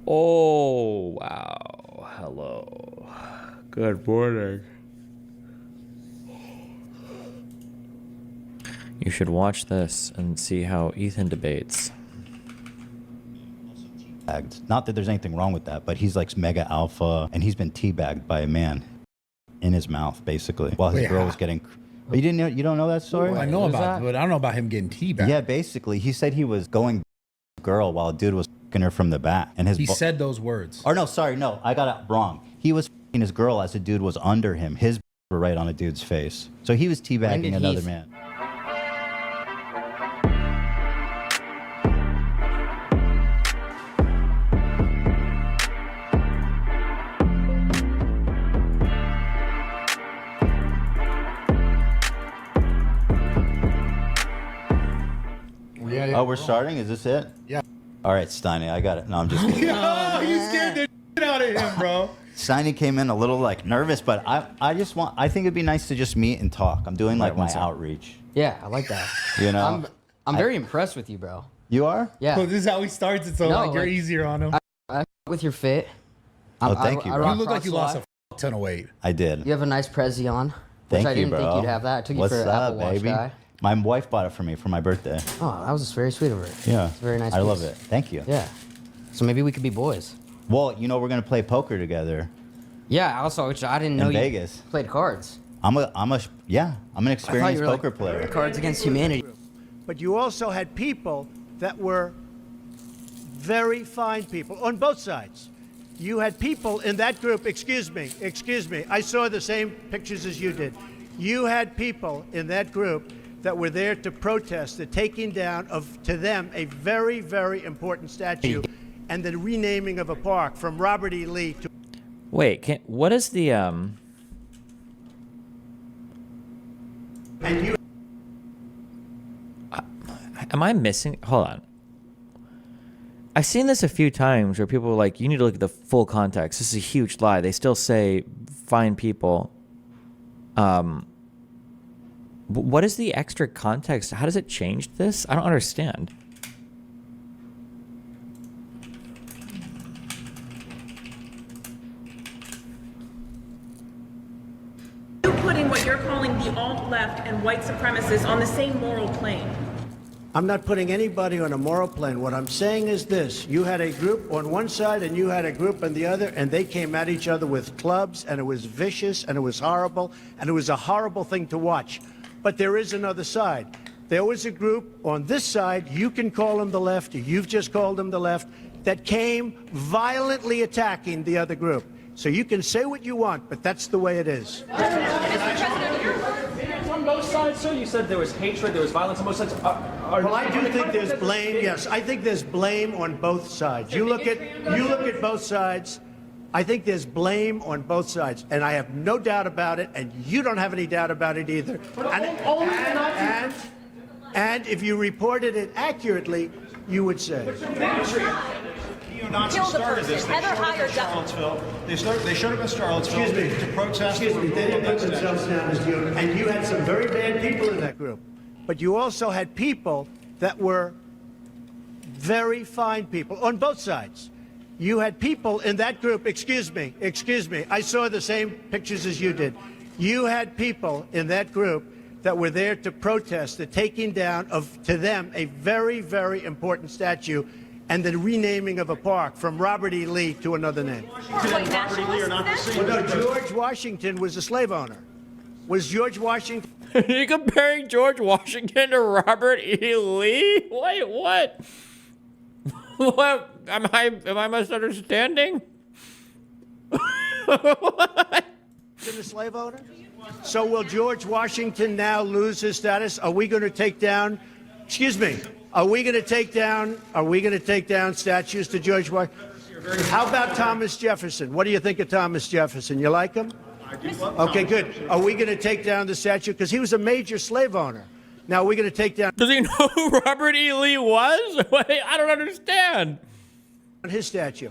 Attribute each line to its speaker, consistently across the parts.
Speaker 1: Oh, wow. Hello. Good morning. You should watch this and see how Ethan debates.
Speaker 2: Not that there's anything wrong with that, but he's like mega alpha, and he's been teabagged by a man in his mouth, basically, while his girl was getting... You didn't know? You don't know that story?
Speaker 3: Well, I know about it, but I don't know about him getting teabagged.
Speaker 2: Yeah, basically, he said he was going girl while a dude was f***ing her from the back. And
Speaker 3: he said those words.
Speaker 2: Or no, sorry, no, I got it wrong. He was f***ing his girl as a dude was under him. His were right on a dude's face. So he was teabagging another man. Oh, we're starting? Is this it?
Speaker 3: Yeah.
Speaker 2: All right, Steiny, I got it. No, I'm just kidding.
Speaker 3: Yo, you scared the shit out of him, bro.
Speaker 2: Steiny came in a little like nervous, but I think it'd be nice to just meet and talk. I'm doing like my outreach.
Speaker 4: Yeah, I like that.
Speaker 2: You know?
Speaker 4: I'm very impressed with you, bro.
Speaker 2: You are?
Speaker 4: Yeah.
Speaker 3: Well, this is how he starts it, so
Speaker 4: No,
Speaker 3: like you're easier on him.
Speaker 4: With your fit.
Speaker 2: Oh, thank you, bro.
Speaker 3: You look like you lost a ton of weight.
Speaker 2: I did.
Speaker 4: You have a nice Prezi on.
Speaker 2: Thank
Speaker 4: which I
Speaker 2: you,
Speaker 4: didn't
Speaker 2: bro.
Speaker 4: think you'd have that. I took
Speaker 2: What's
Speaker 4: you for an
Speaker 2: up,
Speaker 4: Apple Watch
Speaker 2: baby?
Speaker 4: guy.
Speaker 2: My wife bought it for me for my birthday.
Speaker 4: Oh, that was very sweet of her.
Speaker 2: Yeah.
Speaker 4: It's a very nice
Speaker 2: I
Speaker 4: piece.
Speaker 2: love it. Thank you.
Speaker 4: Yeah. So maybe we could be boys.
Speaker 2: Well, you know, we're going to play poker together.
Speaker 4: Yeah, also, which I didn't know
Speaker 2: in
Speaker 4: you
Speaker 2: Vegas.
Speaker 4: played cards.
Speaker 2: I'm an experienced poker player.
Speaker 4: Cards Against Humanity.
Speaker 5: But you also had people that were very fine people on both sides. You had people in that group, excuse me, I saw the same pictures as you did. You had people in that group that were there to protest the taking down of, to them, a very, very important statue and the renaming of a park from Robert E. Lee to...
Speaker 1: Wait, what is the,
Speaker 5: And you...
Speaker 1: Am I missing? Hold on. I've seen this a few times where people are like, you need to look at the full context. This is a huge lie. They still say fine people. What is the extra context? How does it change this? I don't understand.
Speaker 6: You're putting what you're calling the alt-left and white supremacists on the same moral plane.
Speaker 5: I'm not putting anybody on a moral plane. What I'm saying is this. You had a group on one side and you had a group on the other, and they came at each other with clubs, and it was vicious, and it was horrible, and it was a horrible thing to watch. But there is another side. There was a group on this side, you can call them the left, or you've just called them the left, that came violently attacking the other group. So you can say what you want, but that's the way it is.
Speaker 7: On both sides, sir? You said there was hatred, there was violence on both sides.
Speaker 5: Well, I do think there's blame, yes. I think there's blame on both sides. You look at both sides. I think there's blame on both sides, and I have no doubt about it, and you don't have any doubt about it either. And if you reported it accurately, you would say.
Speaker 8: Neo-Nazis started this. They showed up in Charlottesville to protest.
Speaker 5: Excuse me, they didn't put themselves down as you, and you had some very bad people in that group. But you also had people that were very fine people on both sides. You had people in that group, excuse me, I saw the same pictures as you did. You had people in that group that were there to protest the taking down of, to them, a very, very important statue and the renaming of a park from Robert E. Lee to another name.
Speaker 8: Robert E. Lee are not the same.
Speaker 5: Well, no, George Washington was a slave owner. Was George Washington?
Speaker 1: Are you comparing George Washington to Robert E. Lee? Wait, what? What? Am I misunderstanding?
Speaker 5: What? A slave owner? So will George Washington now lose his status? Are we going to take down, excuse me, are we going to take down statues to George Washington? How about Thomas Jefferson? What do you think of Thomas Jefferson? You like him?
Speaker 8: I do love
Speaker 5: Okay, good. Are we going to take down the statue? Because he was a major slave owner. Now we're going to take down.
Speaker 1: Does he know who Robert E. Lee was? Wait, I don't understand.
Speaker 5: His statue.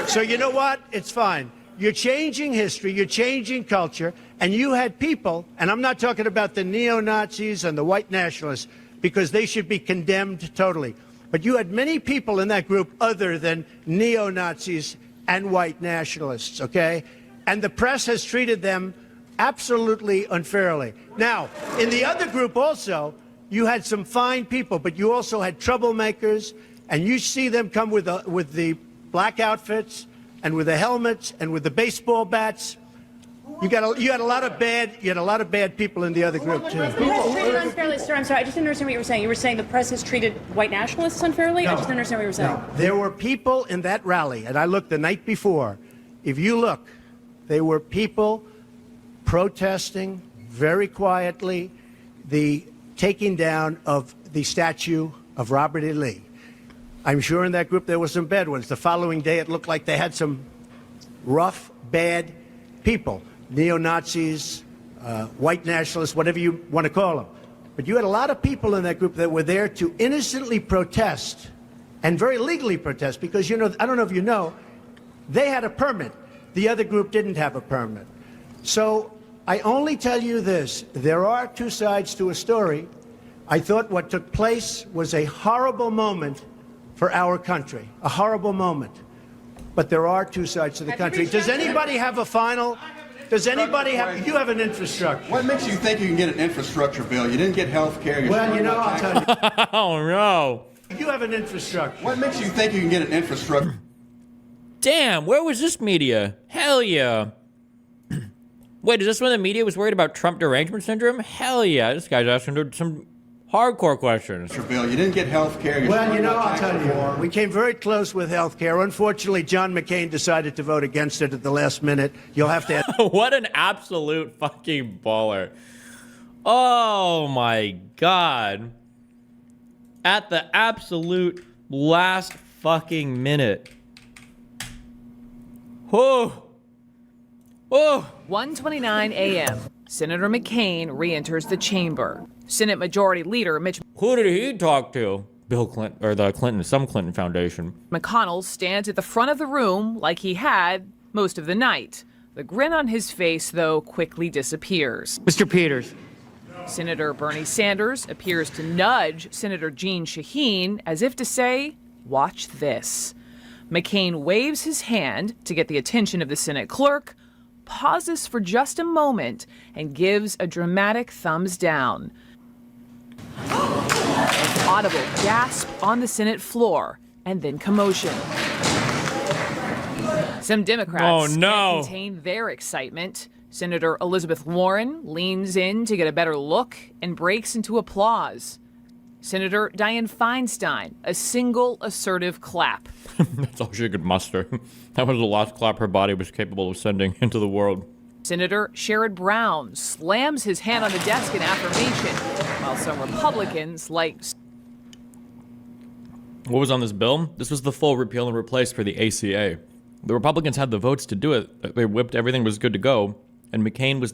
Speaker 5: So you know what? It's fine. You're changing history, you're changing culture, and you had people, and I'm not talking about the neo-Nazis and the white nationalists, because they should be condemned totally. But you had many people in that group other than neo-Nazis and white nationalists, okay? And the press has treated them absolutely unfairly. Now, in the other group also, you had some fine people, but you also had troublemakers, and you see them come with the black outfits and with the helmets and with the baseball bats. You had a lot of bad people in the other group too.
Speaker 6: The press treated unfairly, sir. I'm sorry, I just didn't understand what you were saying. You were saying the press has treated white nationalists unfairly?
Speaker 5: No.
Speaker 6: I just didn't understand what you were saying.
Speaker 5: No. There were people in that rally, and I looked the night before. If you look, there were people protesting very quietly the taking down of the statue of Robert E. Lee. I'm sure in that group there were some bad ones. The following day, it looked like they had some rough, bad people, neo-Nazis, white nationalists, whatever you want to call them. But you had a lot of people in that group that were there to innocently protest and very legally protest because, you know, I don't know if you know, they had a permit. The other group didn't have a permit. So I only tell you this. There are two sides to a story. I thought what took place was a horrible moment for our country, a horrible moment. But there are two sides to the country. Does anybody have a final? Does anybody have? You have an infrastructure.
Speaker 8: What makes you think you can get an infrastructure bill? You didn't get health care.
Speaker 5: Well, you know, I'll tell you.
Speaker 1: Oh no.
Speaker 5: You have an infrastructure.
Speaker 8: What makes you think you can get an infrastructure?
Speaker 1: Damn, where was this media? Hell yeah. Wait, is this when the media was worried about Trump derangement syndrome? Hell yeah, this guy's asking some hardcore questions.
Speaker 8: Bill, you didn't get health care.
Speaker 5: Well, you know, I'll tell you. We came very close with health care. Unfortunately, John McCain decided to vote against it at the last minute. You'll have to ask.
Speaker 1: What an absolute fucking baller. Oh my God. At the absolute last fucking minute. Oh. Oh.
Speaker 9: 1:29 a.m. Senator McCain re-enters the chamber. Senate Majority Leader Mitch
Speaker 1: Who did he talk to? Bill Clinton, or the Clinton, some Clinton Foundation.
Speaker 9: McConnell stands at the front of the room like he had most of the night. The grin on his face, though, quickly disappears.
Speaker 4: Mr. Peters.
Speaker 9: Senator Bernie Sanders appears to nudge Senator Jeanne Shaheen as if to say, watch this. McCain waves his hand to get the attention of the Senate clerk, pauses for just a moment, and gives a dramatic thumbs down. An audible gasp on the Senate floor, and then commotion. Some Democrats can't contain their excitement. Senator Elizabeth Warren leans in to get a better look and breaks into applause. Senator Dianne Feinstein, a single assertive clap.
Speaker 1: That's all she could muster. That was the last clap her body was capable of sending into the world.
Speaker 9: Senator Sherrod Brown slams his hand on the desk in affirmation, while some Republicans
Speaker 1: What was on this bill? This was the full repeal and replace for the ACA. The Republicans had the votes to do it. They whipped, everything was good to go. And McCain was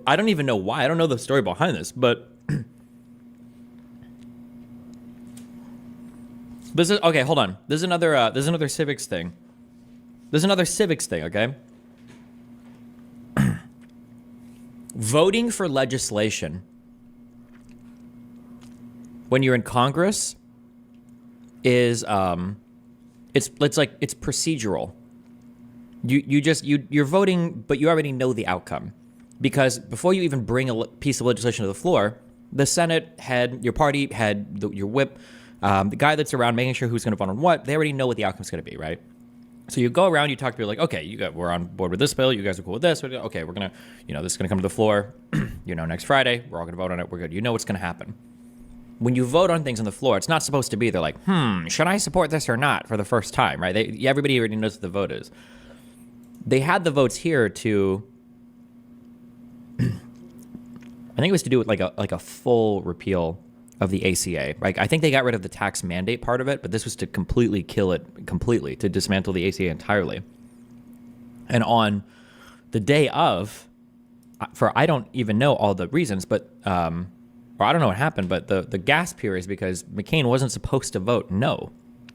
Speaker 1: I don't even know why. I don't know the story behind this, but this is, okay, hold on. There's another civics thing. Okay? Voting for legislation when you're in Congress is it's procedural. You're voting, but you already know the outcome, because before you even bring a piece of legislation to the floor, the Senate head, your party head, your whip, the guy that's around making sure who's going to vote on what, they already know what the outcome's going to be, right? So you go around, you talk to people like, okay, we're on board with this bill. You guys are cool with this. Okay, we're going to, this is going to come to the floor, next Friday. We're all going to vote on it. We're good. You know what's going to happen. When you vote on things on the floor, it's not supposed to be, they're like, should I support this or not for the first time, right? Everybody already knows what the vote is. They had the votes here to, I think it was to do with like a full repeal of the ACA. Like, I think they got rid of the tax mandate part of it, but this was to completely kill it to dismantle the ACA entirely. And on the day of, I don't even know all the reasons, but, or I don't know what happened, but the gasp here is because McCain wasn't supposed to vote no.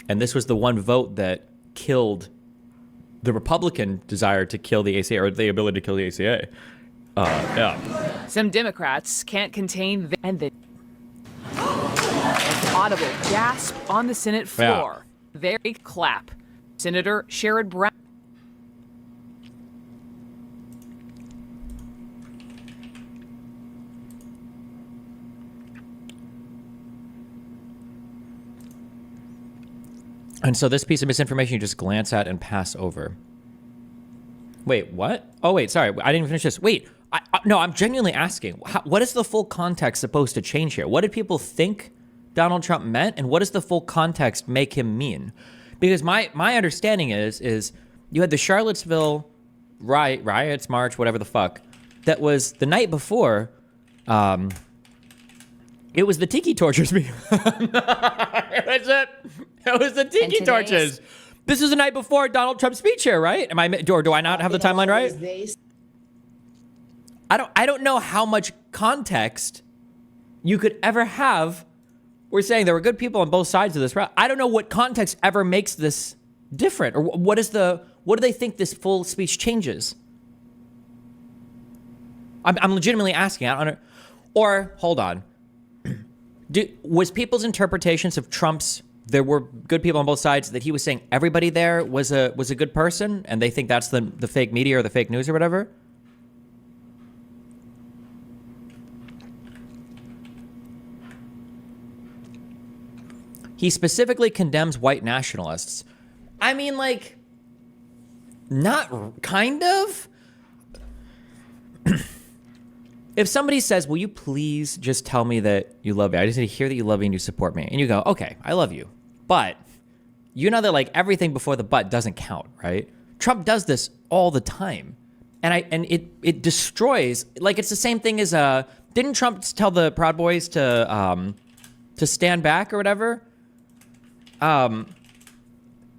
Speaker 1: And this was the one vote that killed the Republican desire to kill the ACA, or the ability to kill the ACA. Yeah.
Speaker 9: Some Democrats can't contain and then Audible gasp on the Senate floor. Very clap. Senator Sherrod Brown.
Speaker 1: And so this piece of misinformation you just glance at and pass over. Wait, what? Oh, wait, sorry. I didn't even finish this. Wait, no, I'm genuinely asking. What is the full context supposed to change here? What did people think Donald Trump meant? And what does the full context make him mean? Because my understanding is you had the Charlottesville riots, march, whatever the fuck. That was the night before. It was the tiki torches. It was the tiki torches. This was the night before Donald Trump's speech here, right? Do I not have the timeline right? I don't know how much context you could ever have. We're saying there were good people on both sides of this. I don't know what context ever makes this different, or what do they think this full speech changes? I'm legitimately asking. I don't know. Or hold on. Was people's interpretations of Trump's, there were good people on both sides, that he was saying everybody there was a good person, and they think that's the fake media or the fake news or whatever? He specifically condemns white nationalists. I mean, like, not kind of. If somebody says, will you please just tell me that you love me? I just need to hear that you love me and you support me. And you go, okay, I love you. But you know that, like, everything before the but doesn't count, right? Trump does this all the time. And it destroys, like, it's the same thing as, didn't Trump tell the Proud Boys to stand back or whatever?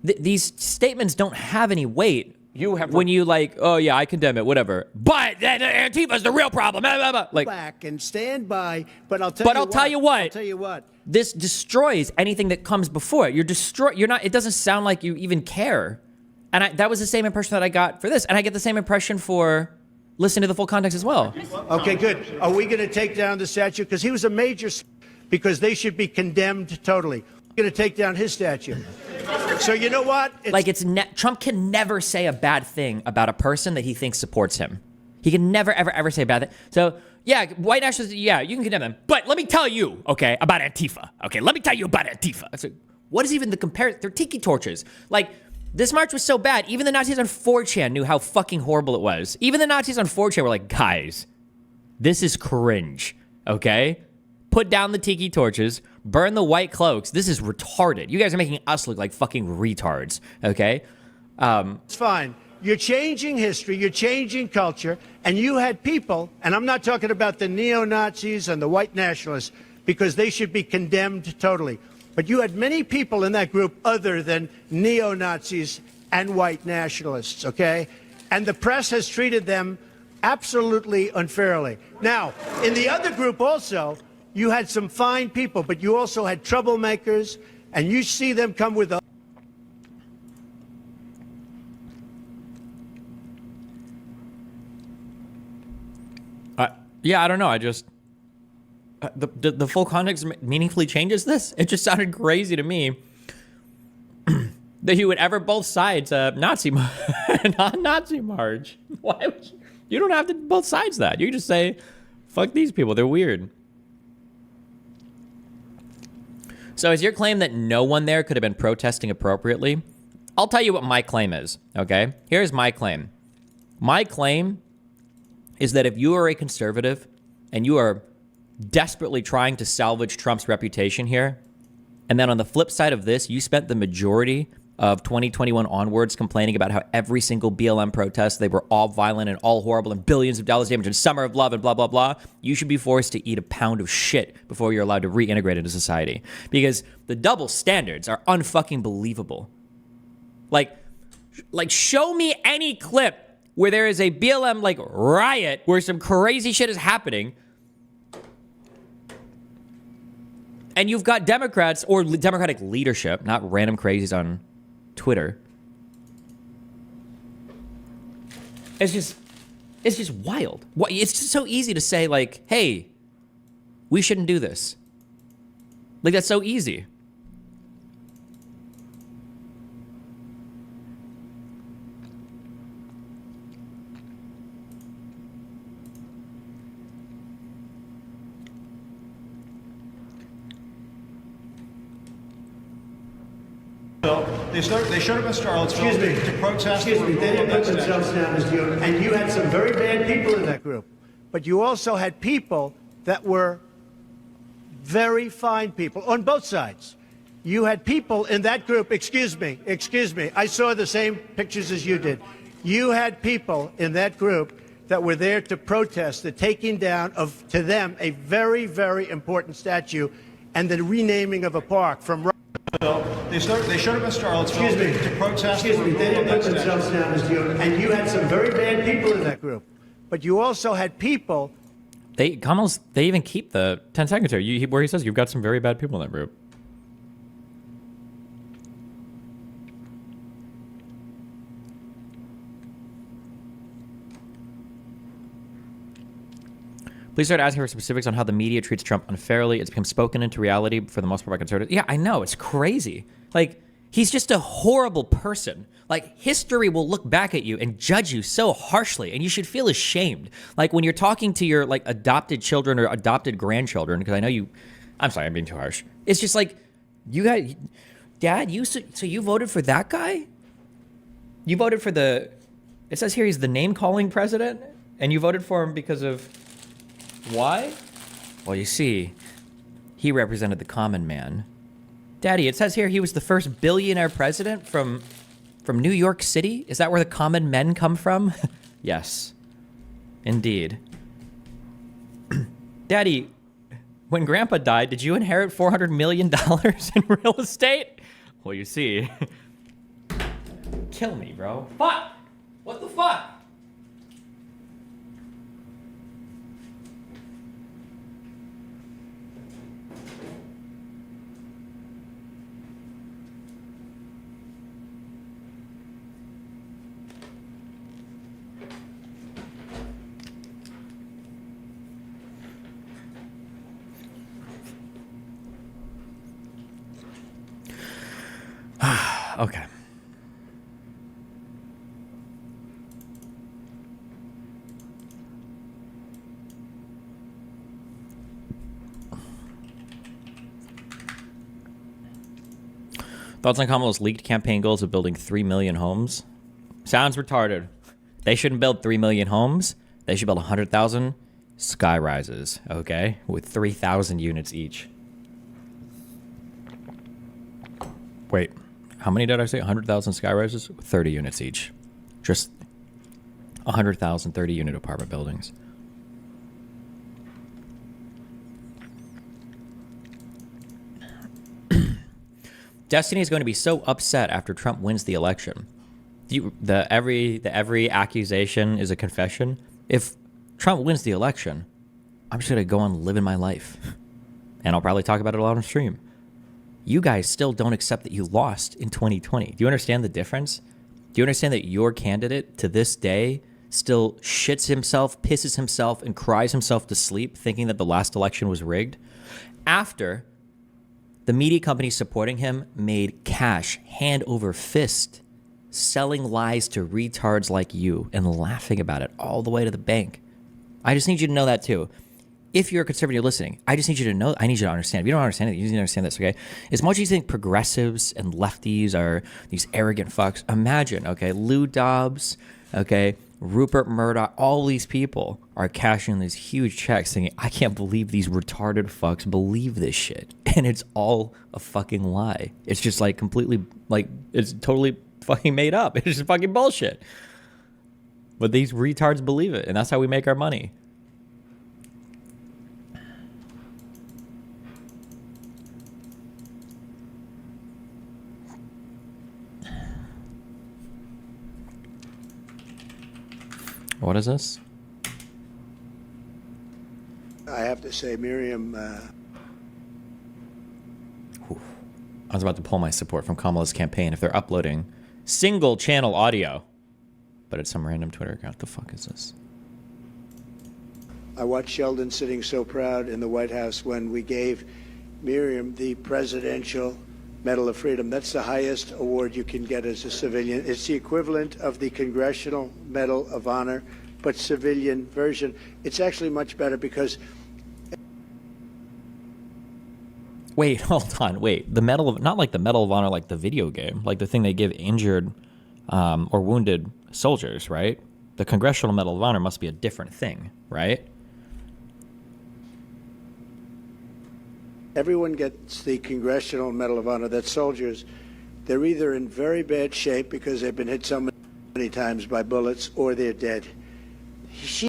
Speaker 1: These statements don't have any weight. When you like, oh yeah, I condemn it, whatever. But Antifa's the real problem. Blah, blah, blah. Like,
Speaker 5: back and stand by. But I'll tell you what.
Speaker 1: This destroys anything that comes before it. You're not. It doesn't sound like you even care. And that was the same impression that I got for this, and I get the same impression for listening to the full context as well.
Speaker 5: Okay, good. Are we going to take down the statue? Because he was a major. Because they should be condemned totally. We're going to take down his statue. So you know what?
Speaker 1: Trump can never say a bad thing about a person that he thinks supports him. He can never, ever, ever say a bad thing. So, yeah, white nationalists, yeah, you can condemn them. But let me tell you, okay, about Antifa. Okay, let me tell you about Antifa. So, what is even the comparison? They're tiki torches. Like, this march was so bad, even the Nazis on 4chan knew how fucking horrible it was. Even the Nazis on 4chan were like, guys, this is cringe, okay? Put down the tiki torches, burn the white cloaks. This is retarded. You guys are making us look like fucking retards, okay?
Speaker 5: It's fine. You're changing history, you're changing culture, and you had people, and I'm not talking about the neo-Nazis and the white nationalists, because they should be condemned totally. But you had many people in that group other than neo-Nazis and white nationalists, okay? And the press has treated them absolutely unfairly. Now, in the other group also, you had some fine people, but you also had troublemakers, and you see them come with a...
Speaker 1: Yeah, I don't know. I just... the full context meaningfully changes this? It just sounded crazy to me that you would ever both sides Nazi march. Why would you don't have to both sides that. You can just say, fuck these people. They're weird. So is your claim that no one there could have been protesting appropriately? I'll tell you what my claim is, okay? Here's my claim. My claim is that if you are a conservative and you are desperately trying to salvage Trump's reputation here, and then on the flip side of this, you spent the majority of 2021 onwards complaining about how every single BLM protest, they were all violent and all horrible and billions of dollars damage and summer of love and blah, blah, blah, you should be forced to eat a pound of shit before you're allowed to reintegrate into society. Because the double standards are unfucking believable. Like show me any clip where there is a BLM like riot where some crazy shit is happening, and you've got Democrats or Democratic leadership, not random crazies on Twitter. It's just wild. It's just so easy to say, like, hey, we shouldn't do this. Like, that's so easy.
Speaker 8: They showed up in Charlottesville
Speaker 5: Excuse me.
Speaker 8: to protest.
Speaker 5: Excuse me.
Speaker 8: the
Speaker 5: They didn't
Speaker 8: removal
Speaker 5: put
Speaker 8: of
Speaker 5: themselves down as the and you had some very bad people in that group. But you also had people that were very fine people on both sides. You had people in that group, excuse me, I saw the same pictures as you did. You had people in that group that were there to protest the taking down of, to them, a very, very important statue and the renaming of a park from...
Speaker 8: They showed up in Charlottesville
Speaker 5: Excuse me.
Speaker 8: to protest.
Speaker 5: Excuse
Speaker 8: the
Speaker 5: me. They
Speaker 8: removal
Speaker 5: didn't
Speaker 8: of
Speaker 5: put
Speaker 8: that
Speaker 5: themselves
Speaker 8: statue.
Speaker 5: down as the and you had some very bad people in that group. But you also had people...
Speaker 1: They even keep the 10 seconds here where he says you've got some very bad people in that group. Please start asking for specifics on how the media treats Trump unfairly. It's become spoken into reality for the most part by conservatives. Yeah, I know. It's crazy. Like, he's just a horrible person. Like, history will look back at you and judge you so harshly, and you should feel ashamed. Like, when you're talking to your, like, adopted children or adopted grandchildren, because I know you... I'm sorry, I'm being too harsh. It's just like, you got... Dad, so you voted for that guy? You voted for the... It says here he's the name-calling president, and you voted for him because of... Why? Well, you see, he represented the common man. Daddy, it says here he was the first billionaire president from New York City? Is that where the common men come from? Yes, indeed. Daddy, when Grandpa died, did you inherit $400 million in real estate? Well, you see. Kill me, bro. Fuck! What the fuck? Okay. Thoughts on Kamala's leaked campaign goals of building 3 million homes? Sounds retarded. They shouldn't build 3 million homes. They should build 100,000 sky rises, okay? With 3,000 units each. Wait. How many did I say? 100,000 sky rises? 30 units each. Just 100,000 30-unit apartment buildings. Destiny is going to be so upset after Trump wins the election. Every accusation is a confession. If Trump wins the election, I'm just going to go on living my life. And I'll probably talk about it a lot on stream. You guys still don't accept that you lost in 2020. Do you understand the difference? Do you understand that your candidate to this day still shits himself, pisses himself, and cries himself to sleep thinking that the last election was rigged? After the media companies supporting him made cash hand over fist, selling lies to retards like you and laughing about it all the way to the bank. I just need you to know that too. If you're a conservative listening, I just need you to know, I need you to understand. If you don't understand it, you need to understand this, okay? As much as you think progressives and lefties are these arrogant fucks, imagine, okay, Lou Dobbs, okay, Rupert Murdoch, all these people are cashing these huge checks thinking, I can't believe these retarded fucks believe this shit. And it's all a fucking lie. It's just like completely, like, it's totally fucking made up. It's just fucking bullshit. But these retards believe it, and that's how we make our money. What is this?
Speaker 5: I have to say, Miriam...
Speaker 1: I was about to pull my support from Kamala's campaign if they're uploading single channel audio. But it's some random Twitter account. The fuck is this?
Speaker 5: I watched Sheldon sitting so proud in the White House when we gave Miriam the Presidential Medal of Freedom. That's the highest award you can get as a civilian. It's the equivalent of the Congressional Medal of Honor, but civilian version. It's actually much better because...
Speaker 1: Wait, hold on. Wait, the Medal of, not like the Medal of Honor, like the video game, like the thing they give injured or wounded soldiers, right? The Congressional Medal of Honor must be a different thing, right?
Speaker 5: Everyone gets the Congressional Medal of Honor. That's soldiers. They're either in very bad shape because they've been hit so many times by bullets, or they're dead. She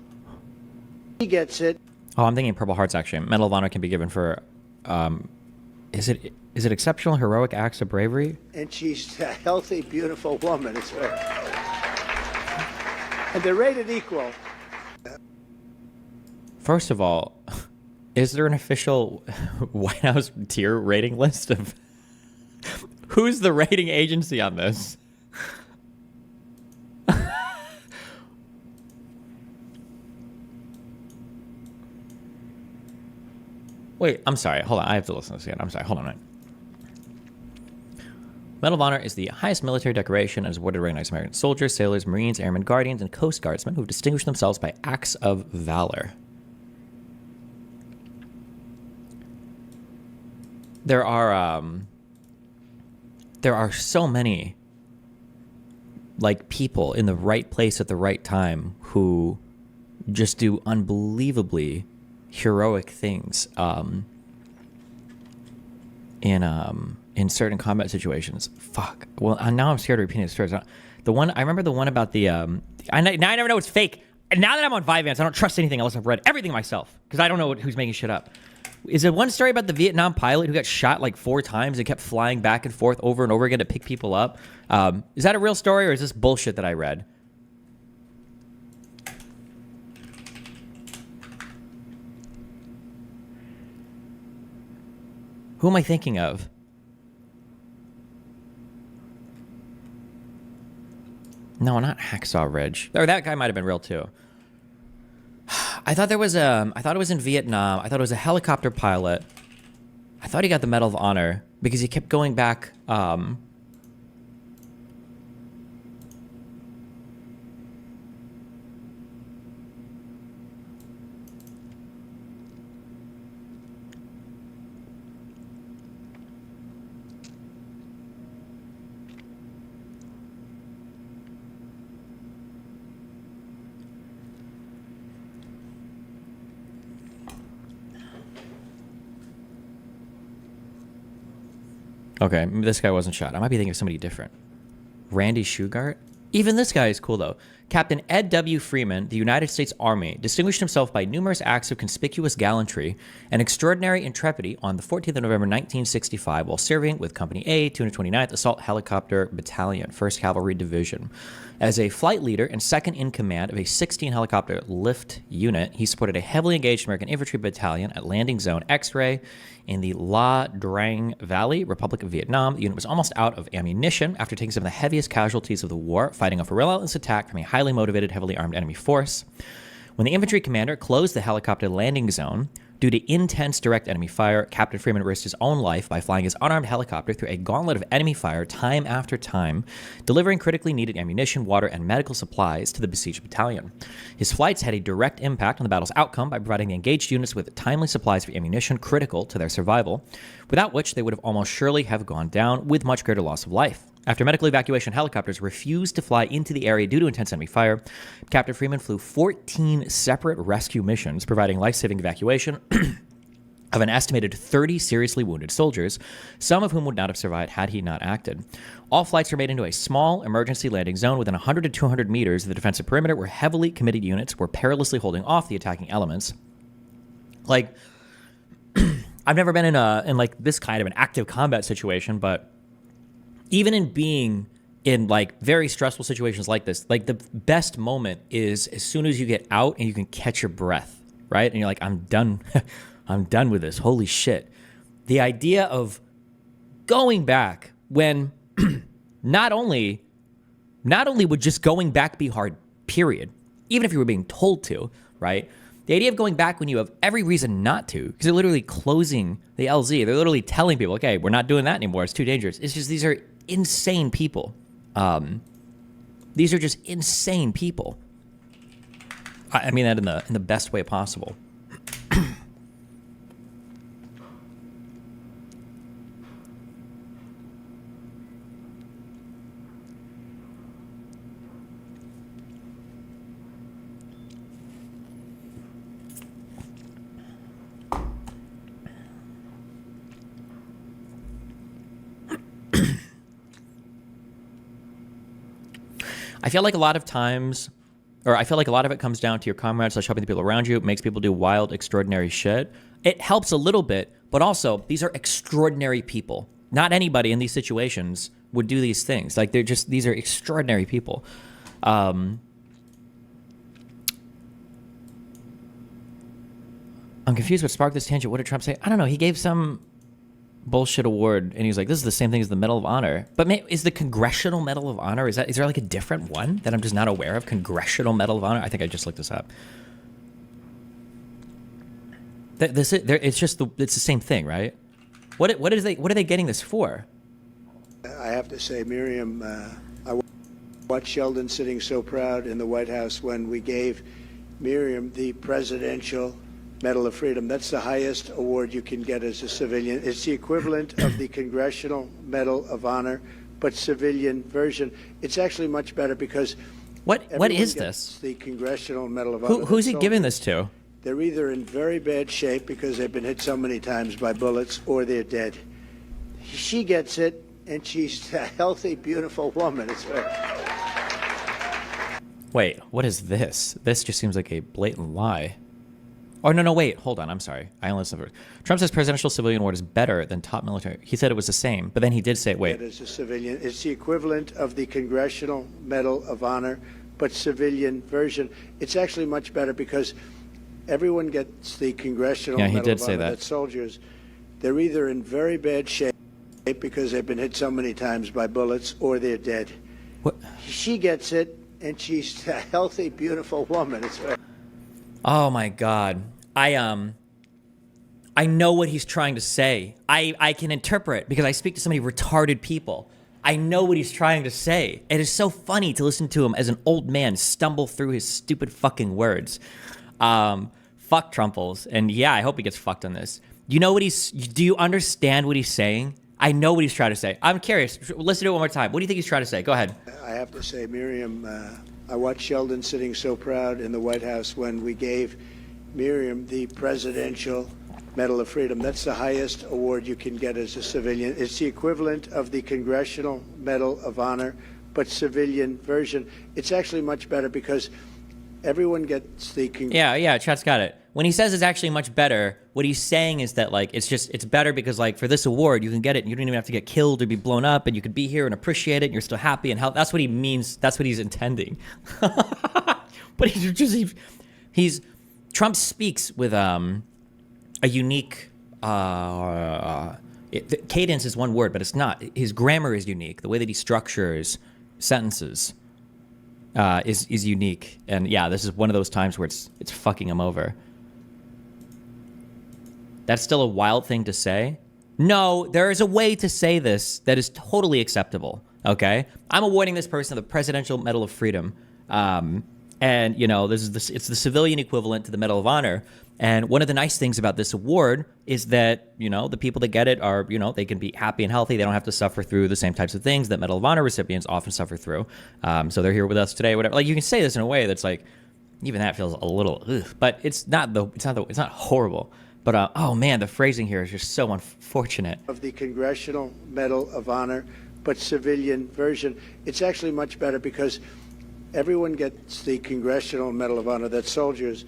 Speaker 5: gets it.
Speaker 1: Oh, I'm thinking Purple Hearts, actually. Medal of Honor can be given for... Is it exceptional heroic acts of bravery?
Speaker 5: And she's a healthy, beautiful woman. It's right. And they're rated equal.
Speaker 1: First of all, is there an official White House tier rating list of who's the rating agency on this? Wait, I'm sorry. Hold on. I have to listen to this again. I'm sorry. Hold on a minute. Medal of Honor is the highest military decoration and is awarded to recognize American soldiers, sailors, Marines, airmen, guardians, and Coast Guardsmen who have distinguished themselves by acts of valor. There are so many like people in the right place at the right time who just do unbelievably heroic things in certain combat situations. Fuck. Well, now I'm scared of repeating the stories. The one I remember, the one about the now I never know it's fake. And now that I'm on Vyvanse, I don't trust anything else. I've read everything myself because I don't know who's making shit up. Is there one story about the Vietnam pilot who got shot like 4 times and kept flying back and forth over and over again to pick people up? Is that a real story or is this bullshit that I read? Who am I thinking of? No, not Hacksaw Ridge. Or that guy might have been real too. I thought it was in Vietnam. I thought it was a helicopter pilot. I thought he got the Medal of Honor because he kept going back. Okay, maybe this guy wasn't shot. I might be thinking of somebody different. Randy Shugart? Even this guy is cool, though. Captain Ed W. Freeman, the United States Army, distinguished himself by numerous acts of conspicuous gallantry and extraordinary intrepidity on the 14th of November, 1965, while serving with Company A, 229th Assault Helicopter Battalion, 1st Cavalry Division. As a flight leader and second in command of a 16-helicopter lift unit, he supported a heavily engaged American infantry battalion at Landing Zone X-Ray in the La Drang Valley, Republic of Vietnam. The unit was almost out of ammunition after taking some of the heaviest casualties of the war, fighting off a relentless attack from a highly motivated, heavily armed enemy force. When the infantry commander closed the helicopter landing zone, due to intense direct enemy fire, Captain Freeman risked his own life by flying his unarmed helicopter through a gauntlet of enemy fire time after time, delivering critically needed ammunition, water, and medical supplies to the besieged battalion. His flights had a direct impact on the battle's outcome by providing the engaged units with timely supplies of ammunition critical to their survival, without which they would have almost surely have gone down with much greater loss of life. After medical evacuation helicopters refused to fly into the area due to intense enemy fire, Captain Freeman flew 14 separate rescue missions, providing life-saving evacuation of an estimated 30 seriously wounded soldiers, some of whom would not have survived had he not acted. All flights were made into a small emergency landing zone within 100 to 200 meters of the defensive perimeter, where heavily committed units were perilously holding off the attacking elements. Like, I've never been in like this kind of an active combat situation, but even in being in like very stressful situations like this, like the best moment is as soon as you get out and you can catch your breath, right? And you're like, I'm done. I'm done with this. Holy shit. The idea of going back when not only would just going back be hard, period, even if you were being told to, right? The idea of going back when you have every reason not to, because they're literally closing the LZ. They're literally telling people, okay, we're not doing that anymore. It's too dangerous. It's just these are insane people. These are just insane people. I mean that in the best way possible. I feel like a lot of times, or I feel like a lot of it comes down to your comrades / helping the people around you. It makes people do wild, extraordinary shit. It helps a little bit, but also these are extraordinary people. Not anybody in these situations would do these things. Like these are extraordinary people. I'm confused what sparked this tangent. What did Trump say? I don't know. He gave some bullshit award and he's like, this is the same thing as the Medal of Honor. But is the Congressional Medal of Honor, is there like a different one that I'm just not aware of? Congressional Medal of Honor? I think I just looked this up. It's the same thing, right? What are they getting this for?
Speaker 5: I have to say, Miriam, I watched Sheldon sitting so proud in the White House when we gave Miriam the Presidential Medal of Freedom. That's the highest award you can get as a civilian. It's the equivalent of the Congressional Medal of Honor, but civilian version. It's actually much better because
Speaker 1: what is this?
Speaker 5: The Congressional Medal of Honor.
Speaker 1: Who's he giving this to?
Speaker 5: They're either in very bad shape because they've been hit so many times by bullets, or they're dead. She gets it, and she's a healthy, beautiful woman. It's very...
Speaker 1: Wait, what is this? This just seems like a blatant lie. Oh, no, wait, hold on, I'm sorry. I only listened to it. Trump says Presidential Civilian Award is better than top military. He said it was the same, but then he did say, wait.
Speaker 5: As a civilian, it's the equivalent of the Congressional Medal of Honor, but civilian version. It's actually much better because everyone gets the Congressional Medal of Honor. That's soldiers. They're either in very bad shape because they've been hit so many times by bullets, or they're dead.
Speaker 1: What?
Speaker 5: She gets it, and she's a healthy, beautiful woman. It's very...
Speaker 1: Oh my God. I know what he's trying to say. I can interpret because I speak to so many retarded people. I know what he's trying to say. It is so funny to listen to him as an old man stumble through his stupid fucking words. Fuck Trumples. And yeah, I hope he gets fucked on this. You know what do you understand what he's saying? I know what he's trying to say. I'm curious. Listen to it one more time. What do you think he's trying to say? Go ahead.
Speaker 5: I have to say, Miriam, I watched Sheldon sitting so proud in the White House when we gave Miriam the Presidential Medal of Freedom. That's the highest award you can get as a civilian. It's the equivalent of the Congressional Medal of Honor, but civilian version. It's actually much better because everyone gets the...
Speaker 1: Yeah, chat's got it. When he says it's actually much better, what he's saying is that, like, it's better because, like, for this award, you can get it and you don't even have to get killed or be blown up, and you could be here and appreciate it and you're still happy and healthy. That's what he means. That's what he's intending. But he's Trump speaks with a unique cadence is one word, but it's not. His grammar is unique. The way that he structures sentences is unique. And yeah, this is one of those times where it's fucking him over. That's still a wild thing to say. No, there is a way to say this that is totally acceptable. Okay, I'm awarding this person the Presidential Medal of Freedom. And, you know, it's the civilian equivalent to the Medal of Honor. And one of the nice things about this award is that, you know, the people that get it are, you know, they can be happy and healthy. They don't have to suffer through the same types of things that Medal of Honor recipients often suffer through. So they're here with us today, whatever. Like, you can say this in a way that's like, even that feels a little, but it's not horrible. But, oh man, the phrasing here is just so unfortunate.
Speaker 5: Of the Congressional Medal of Honor, but civilian version. It's actually much better because everyone gets the Congressional Medal of Honor. That's soldiers.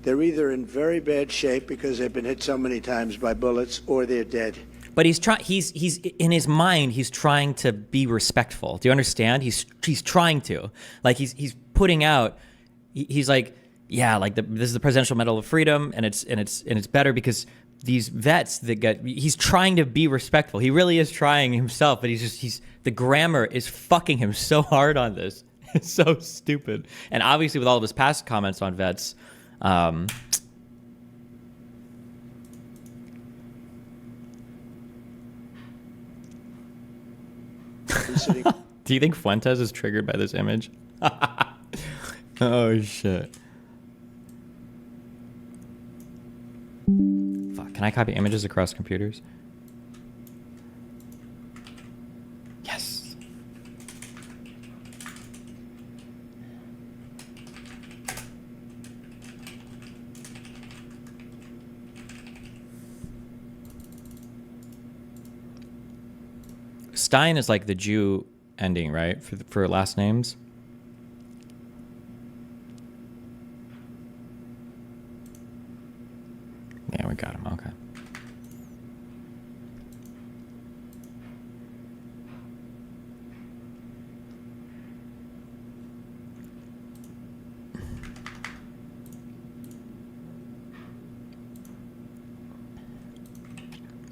Speaker 5: They're either in very bad shape because they've been hit so many times by bullets, or they're dead.
Speaker 1: But he's in his mind, he's trying to be respectful. Do you understand? He's trying to. Like, he's putting out, he's like, yeah, like this is the Presidential Medal of Freedom, and it's better because these vets that get, he's trying to be respectful. He really is trying himself, but the grammar is fucking him so hard on this. It's so stupid. And obviously with all of his past comments on vets, Do you think Fuentes is triggered by this image? Oh, shit. Fuck, can I copy images across computers? Yes. Stein is like the Jew ending, right? For last names. Yeah, we got him. Okay.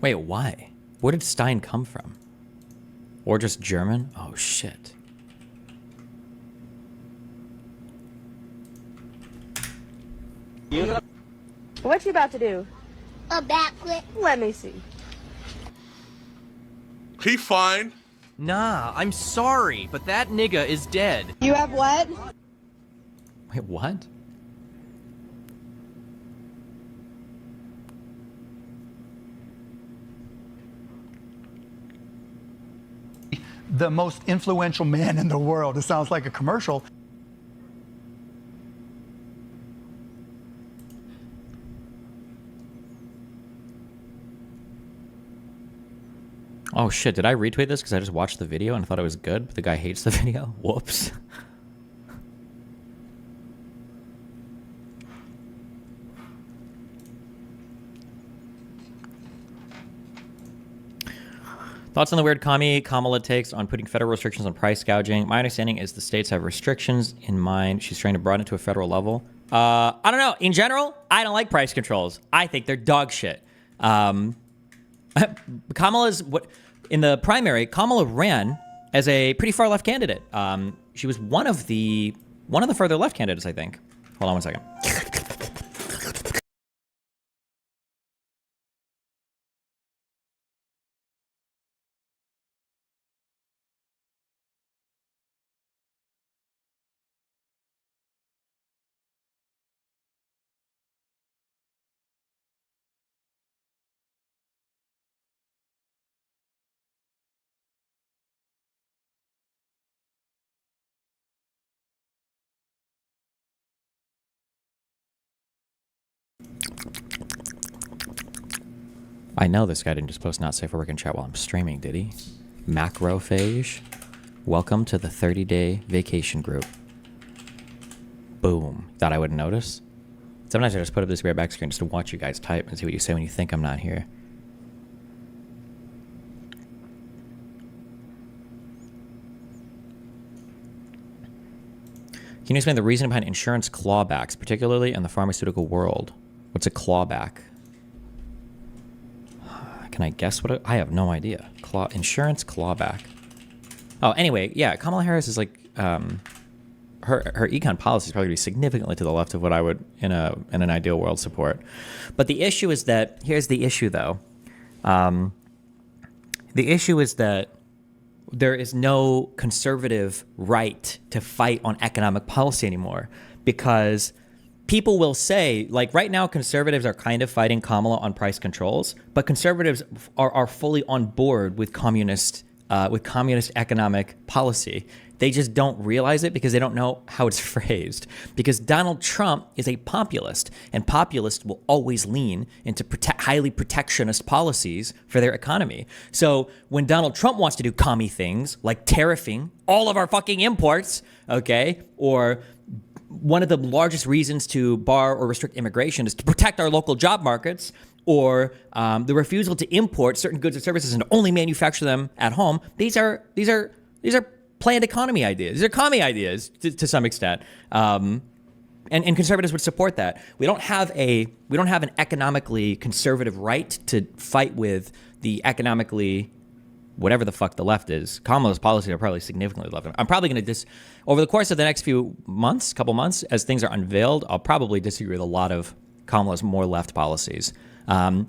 Speaker 1: Wait, why? Where did Stein come from? Or just German? Oh, shit.
Speaker 10: What you about to do?
Speaker 11: A backflip.
Speaker 10: Let me see.
Speaker 12: He fine.
Speaker 13: Nah, I'm sorry, but that nigga is dead.
Speaker 10: You have what?
Speaker 1: Wait, what?
Speaker 14: The most influential man in the world. It sounds like a commercial.
Speaker 1: Oh shit, did I retweet this because I just watched the video and thought it was good, but the guy hates the video? Whoops. Thoughts on the weird Kamala takes on putting federal restrictions on price gouging? My understanding is the states have restrictions in mind. She's trying to broaden it to a federal level. I don't know. In general, I don't like price controls. I think they're dog shit. Kamala's what in the primary, Kamala ran as a pretty far left candidate. She was one of the further left candidates, I think. Hold on one second. I know this guy didn't just post not safe for work in chat while I'm streaming, did he? Macrophage. Welcome to the 30-day vacation group. Boom. Thought I wouldn't notice? Sometimes I just put up this weird back screen just to watch you guys type and see what you say when you think I'm not here. Can you explain the reason behind insurance clawbacks, particularly in the pharmaceutical world? What's a clawback? Can I guess what I have no idea. Insurance clawback. Oh, anyway, yeah, Kamala Harris is like her econ policy is probably going to be significantly to the left of what I would in an ideal world support. But the issue is that here's the issue though. The issue is that there is no conservative right to fight on economic policy anymore because people will say, like right now, conservatives are kind of fighting Kamala on price controls, but conservatives are fully on board with communist economic policy. They just don't realize it because they don't know how it's phrased. Because Donald Trump is a populist, and populists will always lean into highly protectionist policies for their economy. So when Donald Trump wants to do commie things like tariffing all of our fucking imports, okay, or one of the largest reasons to bar or restrict immigration is to protect our local job markets, or the refusal to import certain goods and services and only manufacture them at home. These are planned economy ideas. These are commie ideas to some extent, and conservatives would support that. We don't have an economically conservative right to fight with the economically whatever the fuck the left is. Kamala's policies are probably significantly left. I'm probably going to over the course of the next couple months, as things are unveiled, I'll probably disagree with a lot of Kamala's more left policies. I'm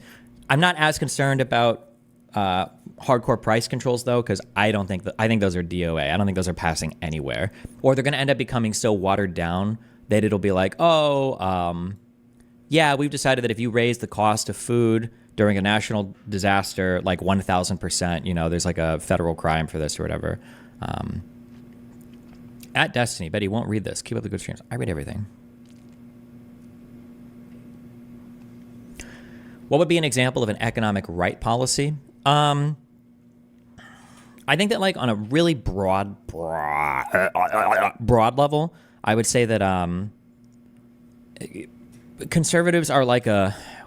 Speaker 1: not as concerned about hardcore price controls though, because I think those are DOA. I don't think those are passing anywhere, or they're going to end up becoming so watered down that it'll be like, yeah, we've decided that if you raise the cost of food during a national disaster, like 1,000%, there's like a federal crime for this or whatever. At Destiny, Betty won't read this. Keep up the good streams. I read everything. What would be an example of an economic right policy? I think that like on a really broad level, I would say that conservatives are like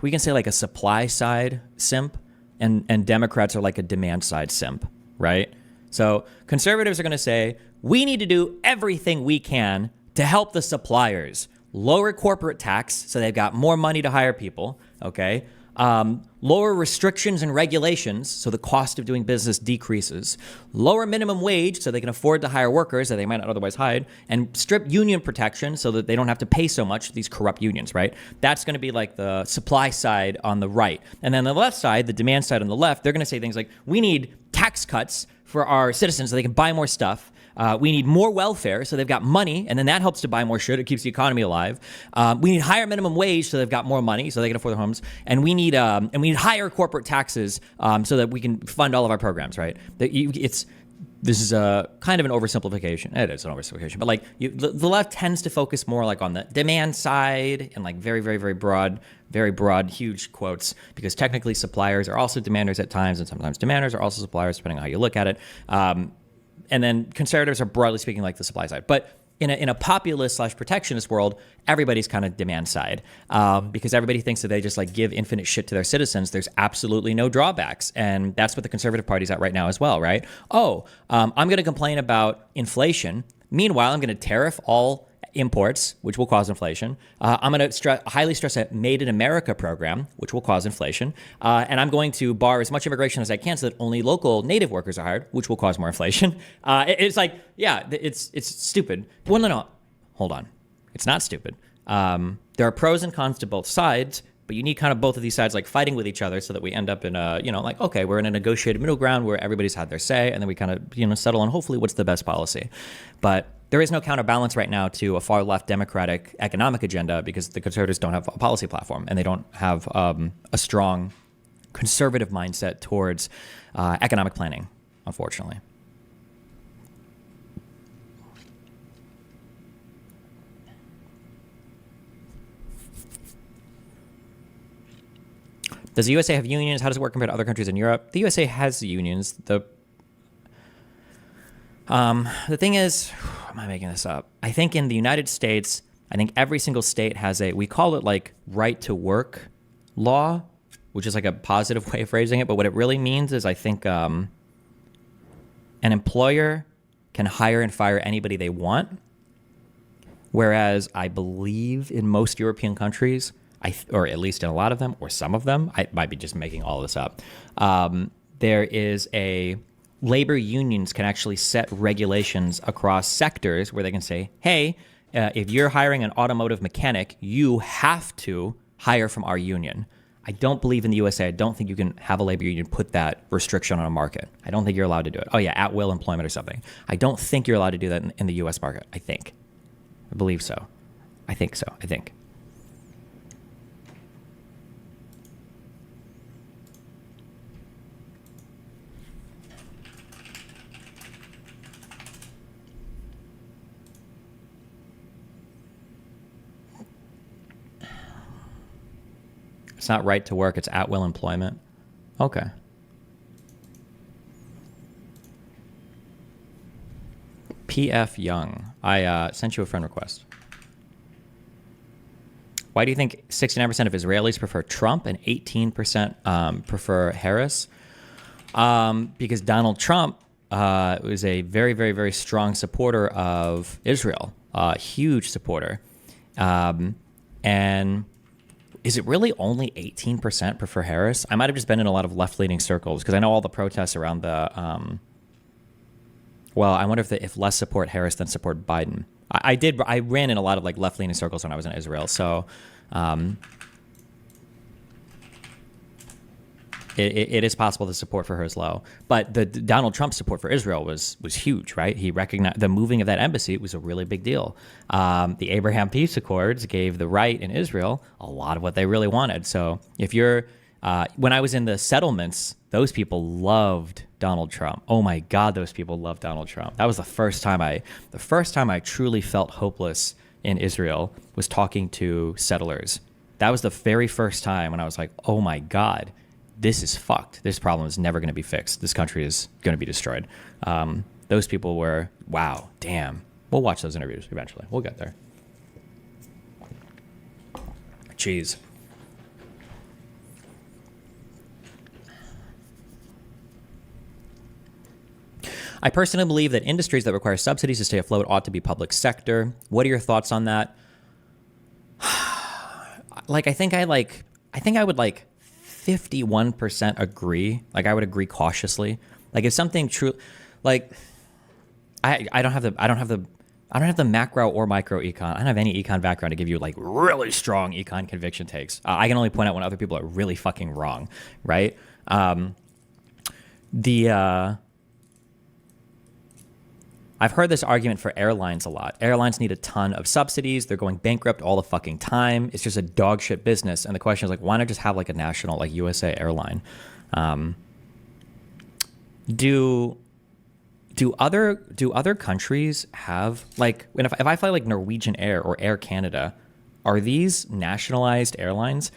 Speaker 1: we can say like a supply side simp, and Democrats are like a demand side simp, right? So conservatives are going to say, we need to do everything we can to help the suppliers, lower corporate tax so they've got more money to hire people, okay? Lower restrictions and regulations so the cost of doing business decreases, lower minimum wage so they can afford to hire workers that they might not otherwise hire, and strip union protection so that they don't have to pay so much to these corrupt unions, right? That's going to be like the supply side on the right. And then the left side, the demand side on the left, they're going to say things like, we need tax cuts for our citizens so they can buy more stuff. We need more welfare so they've got money, and then that helps to buy more shit. It keeps the economy alive. We need higher minimum wage so they've got more money so they can afford their homes, and we need higher corporate taxes so that we can fund all of our programs. Right? This is a kind of an oversimplification. It is an oversimplification, but like the left tends to focus more like on the demand side and like very, very, very broad, huge quotes, because technically suppliers are also demanders at times, and sometimes demanders are also suppliers, depending on how you look at it. And then conservatives are broadly speaking like the supply side. But in a populist / protectionist world, everybody's kind of demand side because everybody thinks that they just like give infinite shit to their citizens. There's absolutely no drawbacks. And that's what the conservative party's at right now as well, right? I'm going to complain about inflation. Meanwhile, I'm going to tariff all imports, which will cause inflation. I'm going to highly stress a Made in America program, which will cause inflation. And I'm going to bar as much immigration as I can so that only local native workers are hired, which will cause more inflation. It's like, yeah, it's stupid. Well, no, hold on. It's not stupid. There are pros and cons to both sides, but you need kind of both of these sides like fighting with each other so that we end up in okay, we're in a negotiated middle ground where everybody's had their say, and then we kind of, settle on hopefully what's the best policy. But there is no counterbalance right now to a far left democratic economic agenda because the conservatives don't have a policy platform and they don't have a strong conservative mindset towards economic planning, unfortunately. Does the USA have unions? How does it work compared to other countries in Europe? The USA has unions. The thing is, am I making this up? I think in the United States, I think every single state has we call it like right to work law, which is like a positive way of phrasing it. But what it really means is I think an employer can hire and fire anybody they want. Whereas I believe in most European countries, or at least in a lot of them, or some of them, I might be just making all this up, there is labor unions can actually set regulations across sectors where they can say, hey, if you're hiring an automotive mechanic, you have to hire from our union. I don't believe in the USA. I don't think you can have a labor union put that restriction on a market. I don't think you're allowed to do it. Oh, yeah, at-will employment or something. I don't think you're allowed to do that in the US market, I think. I believe so. I think so. It's not right to work, it's at-will employment. Okay. PF Young. I sent you a friend request. Why do you think 69% of Israelis prefer Trump and 18% prefer Harris? Because Donald Trump was a very, very, very strong supporter of Israel, a huge supporter. And is it really only 18% prefer Harris? I might have just been in a lot of left-leaning circles because I know all the protests around the. Well, I wonder if less support Harris than support Biden. I ran in a lot of like left-leaning circles when I was in Israel, so. It is possible the support for her is low, but the Donald Trump support for Israel was huge, right? He recognized the moving of that embassy was a really big deal. The Abraham Peace Accords gave the right in Israel a lot of what they really wanted. So if you're, when I was in the settlements, those people loved Donald Trump. Oh my God, those people loved Donald Trump. That was the first time I truly felt hopeless in Israel was talking to settlers. That was the very first time when I was like, oh my God. This is fucked. This problem is never going to be fixed. This country is going to be destroyed. Those people were, wow, damn. We'll watch those interviews eventually. We'll get there. Jeez. I personally believe that industries that require subsidies to stay afloat ought to be public sector. What are your thoughts on that? I think I would 51% agree. Like I would agree cautiously. Like if something true, like I don't have the macro or micro econ. I don't have any econ background to give you like really strong econ conviction takes. I can only point out when other people are really fucking wrong, right? I've heard this argument for airlines a lot. Airlines need a ton of subsidies. They're going bankrupt all the fucking time. It's just a dog shit business. And the question is like, why not just have like a national, like USA airline? Do other countries have like, if I fly like Norwegian Air or Air Canada, are these nationalized airlines?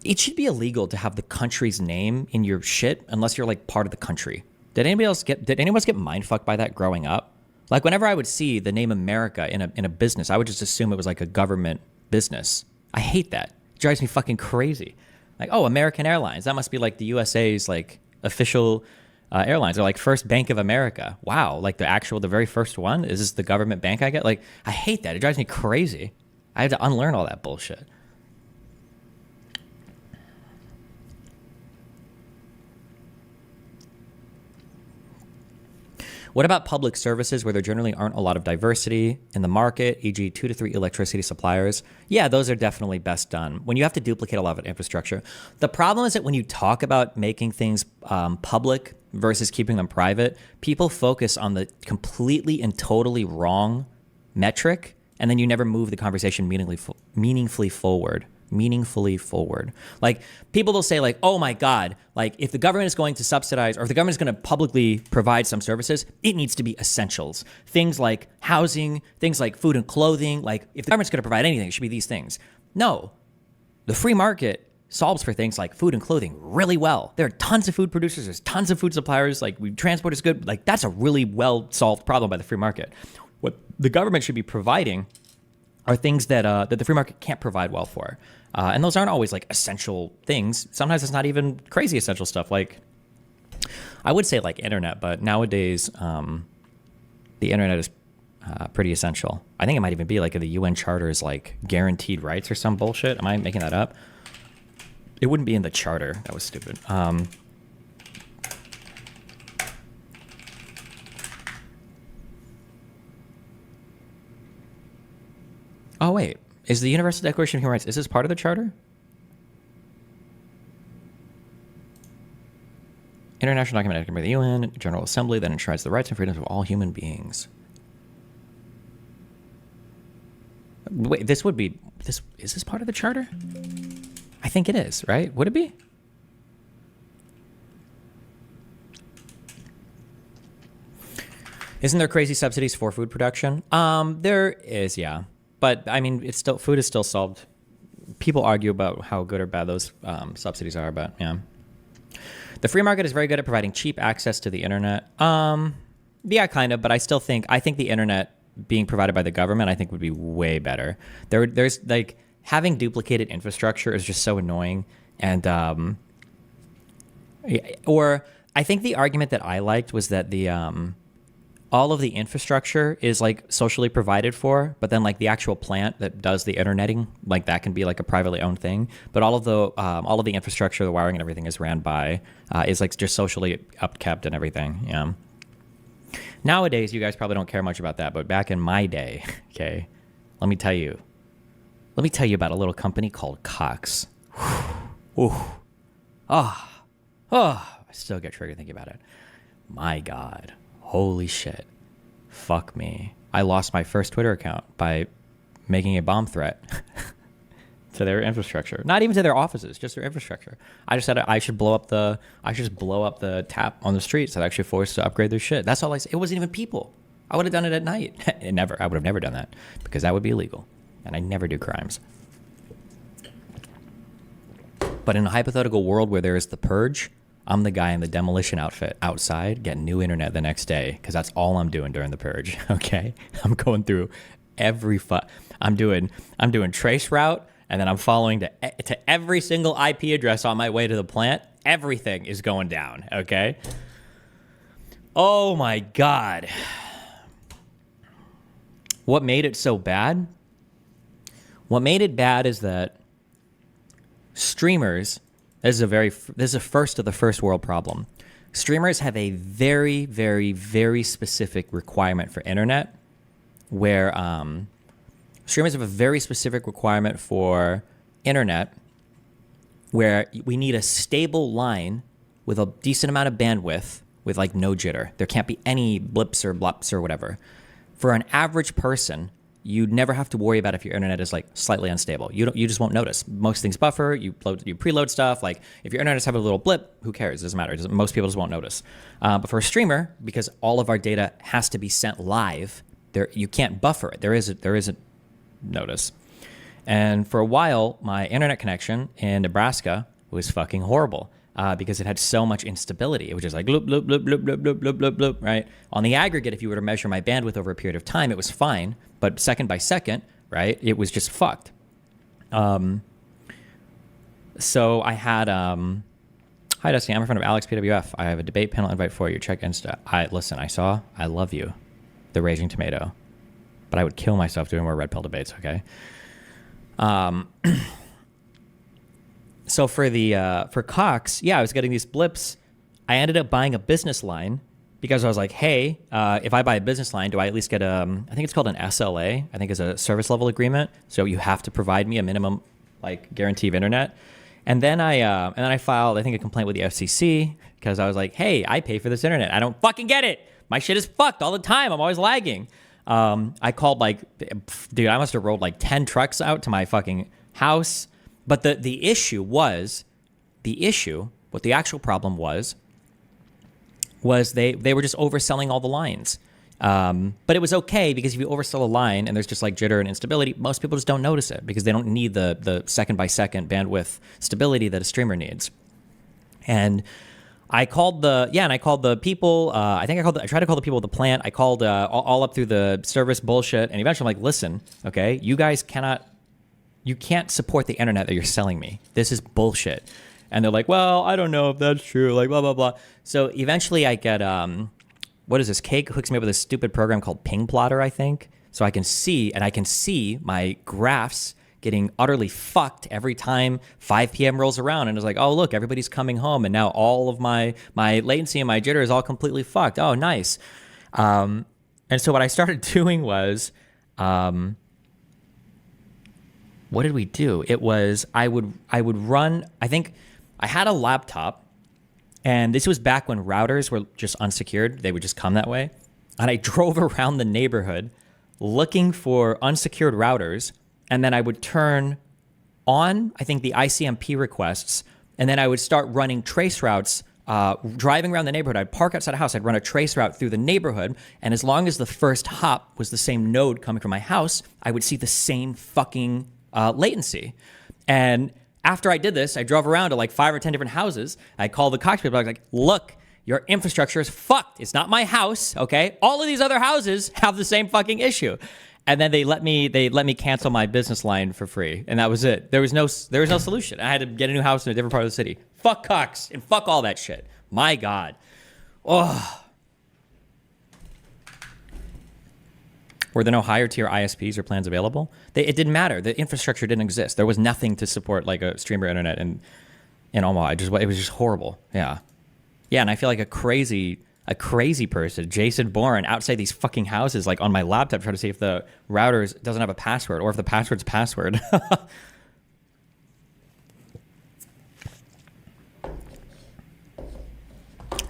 Speaker 1: It should be illegal to have the country's name in your shit unless you're like part of the country. Did anyone else get mind fucked by that growing up? Like whenever I would see the name America in a business, I would just assume it was like a government business. I hate that. It drives me fucking crazy. Like, oh, American Airlines. That must be like the USA's like official airlines. Or like First Bank of America. Wow. Like the very first one? Is this the government bank I get? Like, I hate that. It drives me crazy. I have to unlearn all that bullshit. What about public services where there generally aren't a lot of diversity in the market, e.g. 2 to 3 electricity suppliers? Yeah, those are definitely best done when you have to duplicate a lot of infrastructure. The problem is that when you talk about making things public versus keeping them private, people focus on the completely and totally wrong metric, and then you never move the conversation meaningfully forward. Like people will say like, oh my God, like if the government is going to subsidize or if the government is going to publicly provide some services, it needs to be essentials. Things like housing, things like food and clothing. Like if the government's going to provide anything, it should be these things. No, the free market solves for things like food and clothing really well. There are tons of food producers. There's tons of food suppliers. Like transport is good. Like that's a really well solved problem by the free market. What the government should be providing are things that the free market can't provide well for. And those aren't always like essential things. Sometimes it's not even crazy essential stuff. Like I would say like internet, but nowadays the internet is pretty essential. I think it might even be like the UN Charter is like guaranteed rights or some bullshit. Am I making that up? It wouldn't be in the charter. That was stupid. Oh, wait. Is the Universal Declaration of Human Rights, is this part of the charter? International document by the UN, General Assembly that enshrines the rights and freedoms of all human beings. Wait, is this part of the charter? I think it is, right? Would it be? Isn't there crazy subsidies for food production? There is, yeah. But I mean, food is still solved. People argue about how good or bad those subsidies are, but yeah. The free market is very good at providing cheap access to the internet. Yeah, kind of, but I think the internet being provided by the government, I think would be way better. There's like having duplicated infrastructure is just so annoying. And, or I think the argument that I liked was that all of the infrastructure is like socially provided for, but then like the actual plant that does the interneting, like that can be like a privately owned thing. But all of the infrastructure, the wiring and everything is ran by, is like just socially upkept and everything. Yeah. Nowadays, you guys probably don't care much about that, but back in my day, okay, let me tell you about a little company called Cox. Ooh. Oh, I still get triggered thinking about it. My God. Holy shit. Fuck me. I lost my first Twitter account by making a bomb threat to their infrastructure. Not even to their offices, just their infrastructure. I just said I should blow up the tap on the street so they're actually forced to upgrade their shit. That's all I said. It wasn't even people. I would have done it at night. I would have never done that because that would be illegal. And I never do crimes. But in a hypothetical world where there is the purge, I'm the guy in the demolition outfit outside getting new internet the next day because that's all I'm doing during the purge. Okay, I'm going through every I'm doing trace route, and then I'm following to every single IP address on my way to the plant. Everything is going down. Okay. Oh my God. What made it so bad? What made it bad is that streamers. This is a first of the first world problem. Streamers have a very, very, very specific requirement for internet, where streamers have a very specific requirement for internet, where we need a stable line with a decent amount of bandwidth with like no jitter. There can't be any blips or blops or whatever. For an average person, you never have to worry about if your internet is like slightly unstable. You just won't notice. Most things buffer. You preload stuff. Like if your internet's having a little blip, who cares? It doesn't matter. Most people just won't notice. But for a streamer, because all of our data has to be sent live, you can't buffer it. There isn't notice. And for a while, my internet connection in Nebraska was fucking horrible. Because it had so much instability. It was just like bloop, bloop, bloop, bloop, bloop, bloop, bloop, bloop, bloop, right? On the aggregate, if you were to measure my bandwidth over a period of time, it was fine. But second by second, right, it was just fucked. So I had, hi, Dusty, I'm in front of Alex PWF. I have a debate panel invite for you. Check Insta. I love you, the Raging Tomato. But I would kill myself doing more Red Pill debates, okay? So for Cox, yeah, I was getting these blips. I ended up buying a business line because I was like, hey, if I buy a business line, do I at least get I think it's called an SLA, I think it's a service level agreement. So you have to provide me a minimum like guarantee of internet. And then I filed, I think, a complaint with the FCC because I was like, hey, I pay for this internet. I don't fucking get it. My shit is fucked all the time. I'm always lagging. I called dude, I must have rolled like 10 trucks out to my fucking house. But what the actual problem was they were just overselling all the lines. But it was okay because if you oversell a line and there's just like jitter and instability, most people just don't notice it because they don't need the second by second bandwidth stability that a streamer needs. And I called the people. I tried to call the people at the plant. I called all up through the service bullshit, and eventually I'm like, listen, okay, you guys you can't support the internet that you're selling me. This is bullshit. And they're like, well, I don't know if that's true, like blah, blah, blah. So eventually I get, what is this? Cake hooks me up with a stupid program called Ping Plotter, I think. So I can see my graphs getting utterly fucked every time 5 p.m. rolls around. And it's like, oh, look, everybody's coming home. And now all of my latency and my jitter is all completely fucked. Oh, nice. And so what I started doing was, what did we do? It was, I would run, I think I had a laptop, and this was back when routers were just unsecured. They would just come that way. And I drove around the neighborhood looking for unsecured routers, and then I would turn on, I think, the ICMP requests, and then I would start running trace routes, driving around the neighborhood. I'd park outside a house, I'd run a trace route through the neighborhood, and as long as the first hop was the same node coming from my house, I would see the same fucking latency. And after I did this, I drove around to like 5 or 10 different houses. I called the Cox people. I was like, look, your infrastructure is fucked. It's not my house, okay? All of these other houses have the same fucking issue. And then they let me cancel my business line for free. And that was it. There was no solution. I had to get a new house in a different part of the city. Fuck Cox and fuck all that shit. My God. Oh. Were there no higher tier ISPs or plans available? It didn't matter. The infrastructure didn't exist. There was nothing to support like a streamer internet in Omaha. It was just horrible. Yeah. Yeah, and I feel like a crazy person, Jason Bourne, outside these fucking houses, like on my laptop, trying to see if the router doesn't have a password or if the password's password.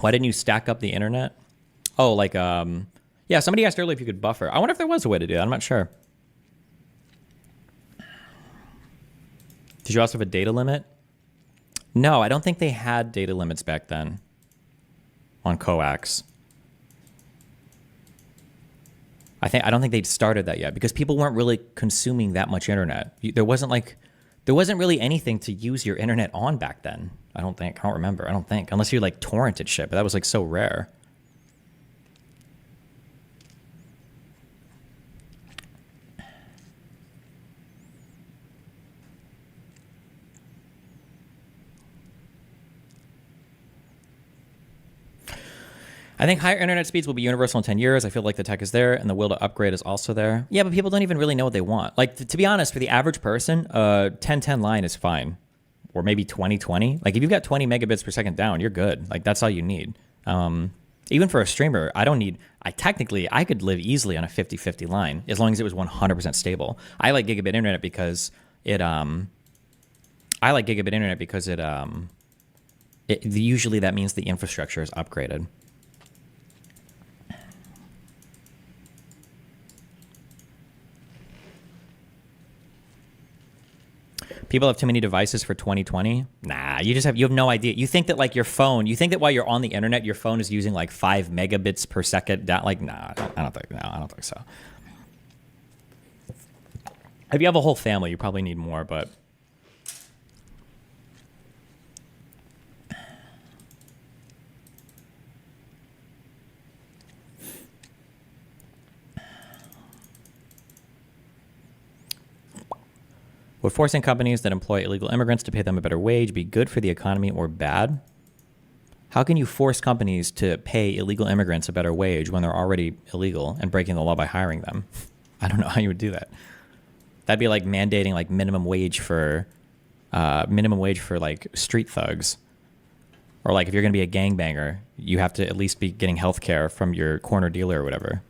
Speaker 1: Why didn't you stack up the internet? Oh, like, yeah, somebody asked earlier if you could buffer. I wonder if there was a way to do that. I'm not sure. Did you also have a data limit? No, I don't think they had data limits back then on coax. I don't think they'd started that yet because people weren't really consuming that much internet. There wasn't really anything to use your internet on back then. I don't remember. Unless you like torrented shit, but that was like so rare. I think higher internet speeds will be universal in 10 years. I feel like the tech is there and the will to upgrade is also there. Yeah, but people don't even really know what they want. Like, to be honest, for the average person, 1010 line is fine. Or maybe 2020. Like, if you've got 20 megabits per second down, you're good. Like, that's all you need. Even for a streamer, I could live easily on a 50-50 line as long as it was 100% stable. I like gigabit internet because usually that means the infrastructure is upgraded. People have too many devices for 2020. Nah, you have no idea. You think that like your phone, while you're on the internet, your phone is using like 5 megabits per second. Like, nah, I don't think so. If you have a whole family, you probably need more, but. Would forcing companies that employ illegal immigrants to pay them a better wage be good for the economy or bad? How can you force companies to pay illegal immigrants a better wage when they're already illegal and breaking the law by hiring them? I don't know how you would do that. That'd be like mandating like minimum wage for like street thugs. Or like if you're going to be a gangbanger, you have to at least be getting health care from your corner dealer or whatever.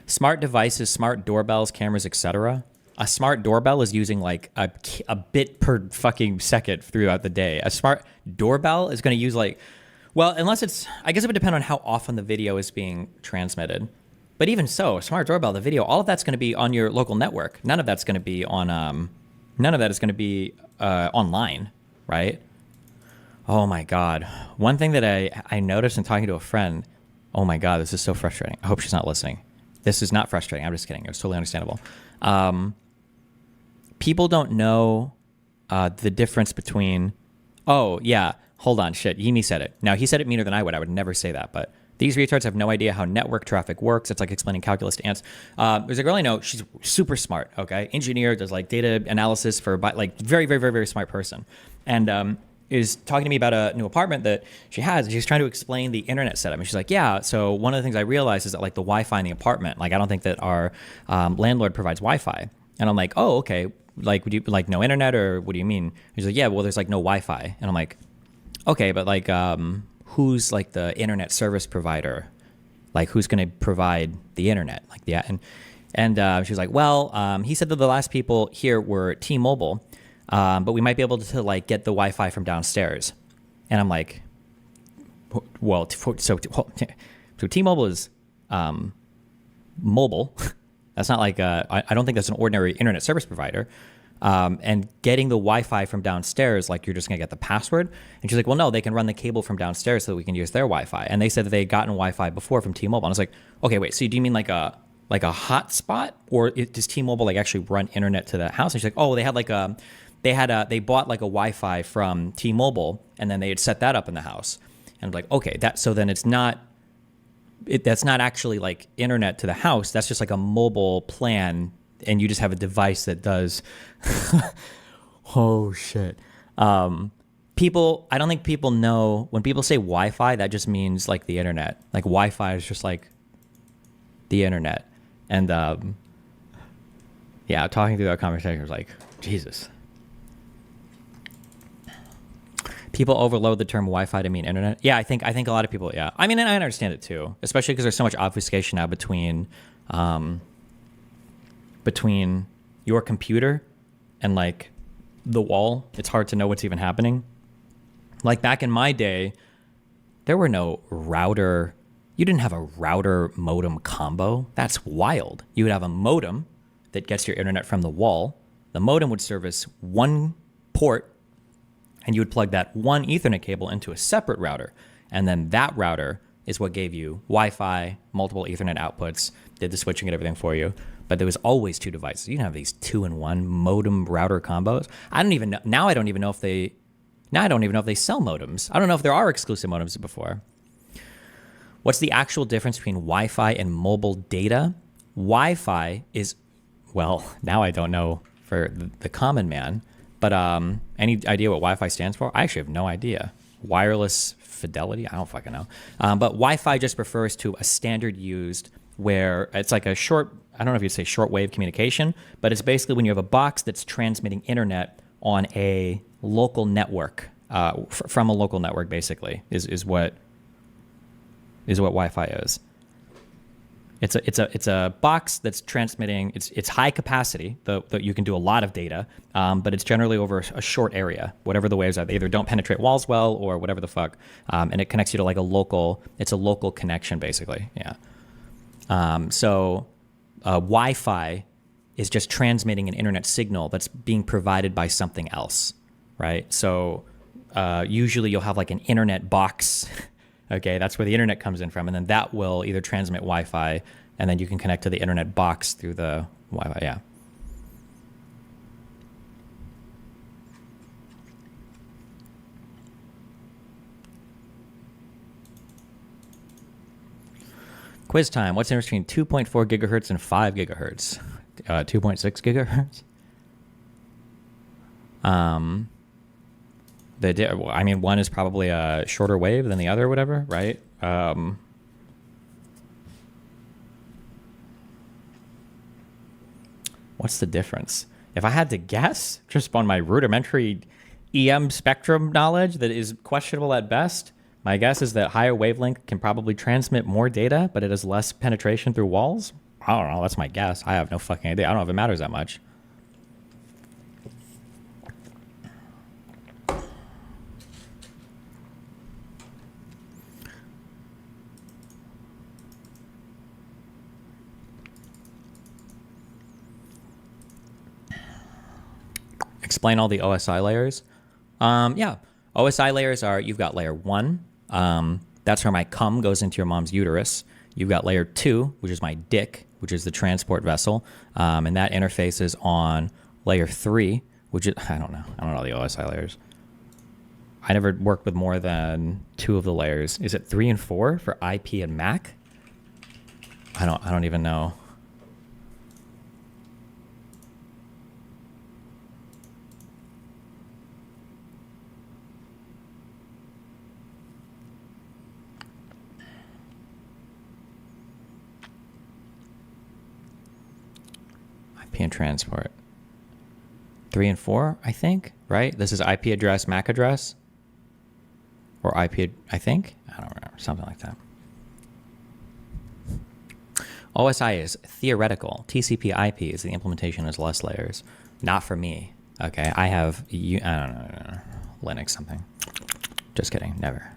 Speaker 1: Smart devices, smart doorbells, cameras, etc. A smart doorbell is using like a bit per fucking second throughout the day. A smart doorbell is going to use like, well, unless it's, I guess it would depend on how often the video is being transmitted. But even so, a smart doorbell, the video, all of that's going to be on your local network. None of that's going to be on, none of that is going to be online, right? Oh my God. One thing that I noticed in talking to a friend, oh my God, this is so frustrating. I hope she's not listening. This is not frustrating. I'm just kidding. It's totally understandable. People don't know the difference between, oh, yeah, hold on, shit, Yimi said it. Now, he said it meaner than I would. I would never say that, but these retards have no idea how network traffic works. It's like explaining calculus to ants. There's a girl I know, she's super smart, okay? Engineer, does like data analysis for, like, very, very, very, very smart person. And is talking to me about a new apartment that she has, and she's trying to explain the internet setup. And she's like, yeah, so one of the things I realized is that like the Wi-Fi in the apartment, like I don't think that our landlord provides Wi-Fi. And I'm like, oh, okay. Like, would you like no internet or what do you mean? He's like, yeah, well, there's like no Wi-Fi. And I'm like, okay, but like, who's like the internet service provider? Like, who's going to provide the internet? Like, yeah. And she was like, well, he said that the last people here were T-Mobile, but we might be able to like get the Wi-Fi from downstairs. And I'm like, well, so T-Mobile is mobile. That's not like I don't think that's an ordinary internet service provider. And getting the Wi-Fi from downstairs, like you're just gonna get the password. And she's like, well, no, they can run the cable from downstairs so that we can use their Wi-Fi. And they said that they had gotten Wi-Fi before from T-Mobile. And I was like, okay, wait, so do you mean like a hotspot, or does T-Mobile like actually run internet to the house? And she's like, oh, they bought like a Wi-Fi from T-Mobile, and then they had set that up in the house. And I'm like, okay, so then it's not. That's not actually like internet to the house. That's just like a mobile plan, and you just have a device that does. Oh shit! I don't think people know when people say Wi-Fi, that just means like the internet. Like Wi-Fi is just like the internet. And yeah, talking through that conversation was like, Jesus. People overload the term Wi-Fi to mean internet. Yeah, I think a lot of people. Yeah, I mean, and I understand it too, especially because there's so much obfuscation now between your computer and like the wall. It's hard to know what's even happening. Like back in my day, there were no router. You didn't have a router modem combo. That's wild. You would have a modem that gets your internet from the wall. The modem would service one port, and you would plug that one Ethernet cable into a separate router. And then that router is what gave you Wi-Fi, multiple Ethernet outputs, did the switching and everything for you. But there was always two devices. You can have these 2-in-1 modem router combos. I don't even know. Now I don't even know if they sell modems. I don't know if there are exclusive modems before. What's the actual difference between Wi-Fi and mobile data? Wi-Fi is, well, now I don't know for the common man, but any idea what Wi-Fi stands for? I actually have no idea. Wireless fidelity? I don't fucking know. But Wi-Fi just refers to a standard used where it's like a short, I don't know if you'd say shortwave communication, but it's basically when you have a box that's transmitting internet on a local network, from a local network, basically, is what Wi-Fi is. It's a box that's transmitting. It's high capacity. You can do a lot of data, but it's generally over a short area. Whatever the waves are, they either don't penetrate walls well or whatever the fuck, and it connects you to like a local. It's a local connection, basically. Yeah. So Wi-Fi is just transmitting an internet signal that's being provided by something else, right? So usually you'll have like an internet box. Okay, that's where the internet comes in from, and then that will either transmit Wi-Fi, and then you can connect to the internet box through the Wi-Fi. Yeah. Quiz time. What's the difference between 2.4 gigahertz and 5 gigahertz? 2.6 gigahertz. I mean, one is probably a shorter wave than the other, or whatever, right? What's the difference? If I had to guess, just on my rudimentary EM spectrum knowledge that is questionable at best, my guess is that higher wavelength can probably transmit more data, but it has less penetration through walls. I don't know. That's my guess. I have no fucking idea. I don't know if it matters that much. Explain all the OSI layers. Yeah, OSI layers are, you've got layer 1. That's where my cum goes into your mom's uterus. You've got layer 2, which is my dick, which is the transport vessel. And that interfaces on layer 3, which is, I don't know all the OSI layers. I never worked with more than 2 of the layers. Is it 3 and 4 for IP and MAC? I don't even know. And transport 3 and 4, I think, right? This is IP address, MAC address, or IP, I think. I don't remember, something like that. OSI is theoretical. TCP IP is the implementation as less layers. Not for me. Okay, I have I don't know, Linux something. Just kidding, never.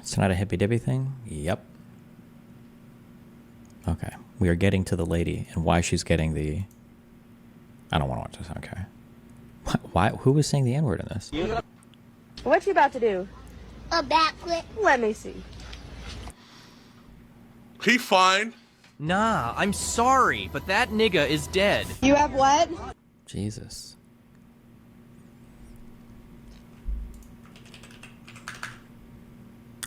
Speaker 1: It's not a hippy-dippy thing? Yep. Okay. We are getting to the lady and why she's getting the... I don't want to watch this. Okay. Why? Who was saying the N-word in this?
Speaker 10: What you about to do?
Speaker 11: A backflip.
Speaker 10: Let me see.
Speaker 11: he fine?
Speaker 13: Nah, I'm sorry, but that nigga is dead.
Speaker 10: You have what?
Speaker 1: Jesus.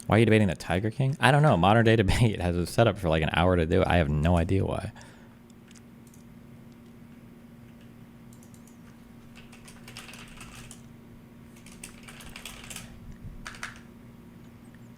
Speaker 1: Why are you debating the Tiger King? I don't know. Modern day debate has a setup for like an hour to do it. I have no idea why.